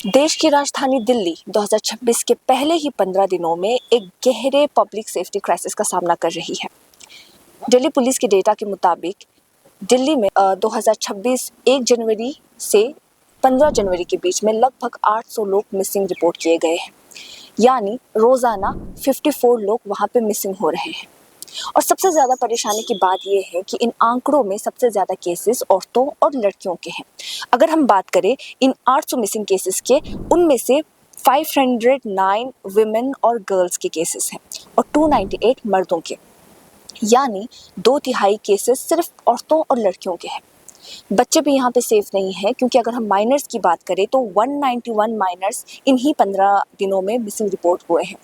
देश की राजधानी दिल्ली 2026 के पहले ही 15 दिनों में एक गहरे पब्लिक सेफ्टी क्राइसिस का सामना कर रही है। दिल्ली पुलिस के डेटा के मुताबिक दिल्ली में 2026 1 जनवरी से 15 जनवरी के बीच में लगभग 800 लोग मिसिंग रिपोर्ट किए गए हैं। यानी रोजाना 54 लोग वहां पे मिसिंग हो रहे हैं। और सबसे ज़्यादा परेशानी की बात यह है कि इन आंकड़ों में सबसे ज़्यादा केसेस औरतों और लड़कियों के हैं। अगर हम बात करें इन 800 मिसिंग केसेस के, उनमें से 509 विमेन और गर्ल्स के केसेस हैं और 298 मर्दों के, यानी 2/3 केसेस सिर्फ औरतों और लड़कियों के हैं। बच्चे भी यहाँ पे सेफ नहीं है, क्योंकि अगर हम माइनर्स की बात करें तो 191 माइनर्स इन्हीं 15 दिनों में मिसिंग रिपोर्ट हुए हैं।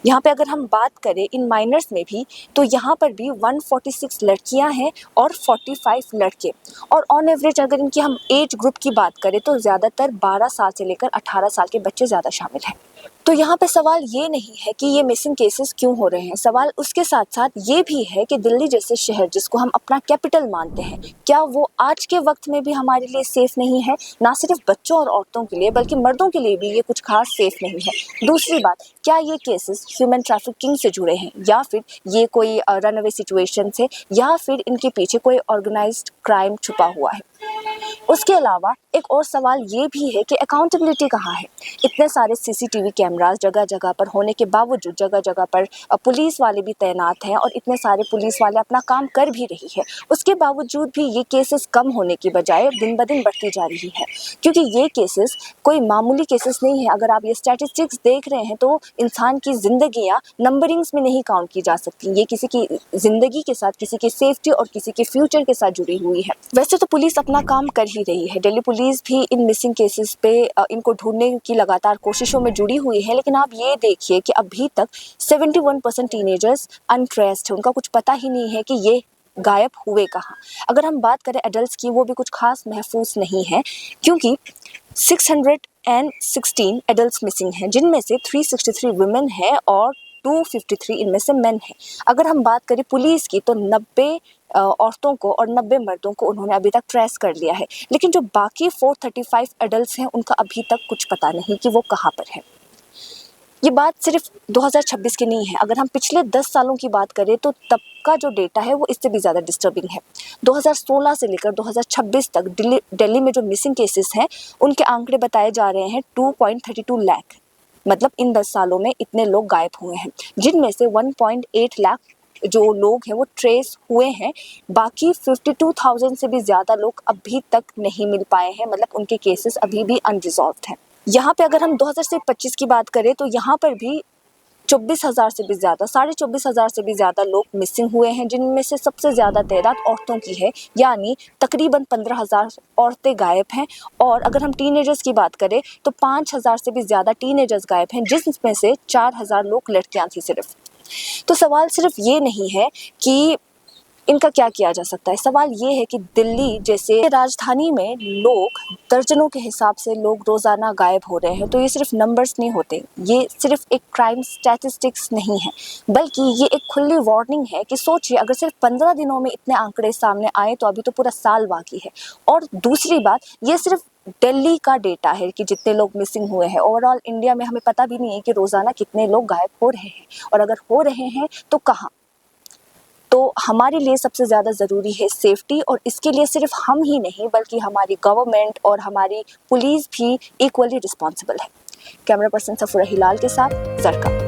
यहाँ पे अगर हम बात करें इन माइनर्स में भी, तो यहाँ पर भी 146 लड़कियाँ हैं और 45 लड़के। और ऑन एवरेज अगर इनकी हम एज ग्रुप की बात करें तो ज़्यादातर 12 साल से लेकर 18 साल के बच्चे ज़्यादा शामिल हैं। तो यहाँ पे सवाल ये नहीं है कि ये मिसिंग केसेस क्यों हो रहे हैं, सवाल उसके साथ साथ ये भी है कि दिल्ली जैसे शहर जिसको हम अपना कैपिटल मानते हैं, क्या वो आज के वक्त में भी हमारे लिए सेफ नहीं है। ना सिर्फ बच्चों और औरतों के लिए बल्कि मर्दों के लिए भी ये कुछ खास सेफ नहीं है। दूसरी बात, क्या ये केसेस ह्यूमन ट्रैफिकिंग से जुड़े हैं, या फिर ये कोई रनअवे सिचुएशन है, या फिर इनके पीछे कोई ऑर्गेनाइज्ड क्राइम छुपा हुआ है। उसके अलावा एक और सवाल ये भी है कि अकाउंटेबिलिटी कहाँ है। इतने सारे सीसीटीवी कैमरास जगह जगह पर होने के बावजूद जगह जगह पर पुलिस वाले भी तैनात हैं और इतने सारे पुलिस वाले अपना काम कर भी रही है, उसके बावजूद भी ये केसेस कम होने की बजाय दिन ब दिन बढ़ती जा रही है। क्योंकि ये केसेस कोई मामूली केसेस नहीं है। अगर आप ये स्टैटिस्टिक्स देख रहे हैं तो इंसान की जिंदगियां नंबरिंग्स में नहीं काउंट की जा सकती। ये किसी की जिंदगी के साथ, किसी की सेफ्टी और किसी के फ्यूचर के साथ जुड़ी हुई है। वैसे तो पुलिस अपना काम कर ही रही है, दिल्ली पुलिस भी इन मिसिंग केसेस पे इनको ढूंढने की लगातार कोशिशों में जुड़ी हुई है। लेकिन आप ये देखिए कि अभी तक 71% टीनेजर्स अनट्रेस्ड है, उनका कुछ पता ही नहीं है कि ये गायब हुए कहाँ। अगर हम बात करें एडल्ट्स की, वो भी कुछ खास महफूज नहीं है, क्योंकि 616 एडल्ट्स मिसिंग हैं, जिनमें से 363 वुमेन है और 253 इनमें से मेन है। अगर हम बात करें पुलिस की तो 90 औरतों को और 90 मर्दों को उन्होंने अभी तक ट्रेस कर लिया है। लेकिन जो बाकी 435 एडल्ट्स हैं, उनका अभी तक कुछ पता नहीं कि वो कहाँ पर है। ये बात सिर्फ 2026 की नहीं है, अगर हम पिछले 10 सालों की बात करें तो तब का जो डेटा है वो इससे भी ज़्यादा डिस्टर्बिंग है। 2016 से लेकर 2026 तक दिल्ली में जो मिसिंग केसेस हैं, उनके आंकड़े बताए जा रहे हैं 2.32 लाख। मतलब इन 10 सालों में इतने लोग गायब हुए हैं, जिनमें से 1.8 लाख जो लोग हैं वो ट्रेस हुए हैं। बाकी 52,000 से भी ज़्यादा लोग अभी तक नहीं मिल पाए हैं, मतलब उनके केसेस अभी भी अनरिजॉल्व्ड हैं। यहाँ पे अगर हम 2000 से 25 की बात करें तो यहाँ पर भी 24,000 से भी ज़्यादा, 24,500 से भी ज़्यादा लोग मिसिंग हुए हैं, जिनमें से सबसे ज़्यादा तादाद औरतों की है, यानी तकरीबन 15,000 औरतें गायब हैं। और अगर हम टीनेजर्स की बात करें तो 5,000 से भी ज़्यादा टीनेजर्स गायब हैं, जिसमें से 4,000 लोग लड़कियां थी सिर्फ। तो सवाल सिर्फ ये नहीं है कि इनका क्या किया जा सकता है, सवाल ये है कि दिल्ली जैसे राजधानी में लोग दर्जनों के हिसाब से लोग रोज़ाना गायब हो रहे हैं, तो ये सिर्फ नंबर्स नहीं होते, ये सिर्फ एक क्राइम स्टैटिस्टिक्स नहीं है, बल्कि ये एक खुली वार्निंग है कि सोचिए अगर सिर्फ 15 दिनों में इतने आंकड़े सामने आए तो अभी तो पूरा साल बाकी है। और दूसरी बात, ये सिर्फ दिल्ली का डेटा है कि जितने लोग मिसिंग हुए हैं। ओवरऑल इंडिया में हमें पता भी नहीं है कि रोज़ाना कितने लोग गायब हो रहे हैं, और अगर हो रहे हैं तो कहाँ। तो हमारे लिए सबसे ज़्यादा ज़रूरी है सेफ्टी, और इसके लिए सिर्फ हम ही नहीं बल्कि हमारी गवर्नमेंट और हमारी पुलिस भी इक्वली रिस्पॉन्सिबल है। कैमरा पर्सन सफूरा हिलाल के साथ जरका।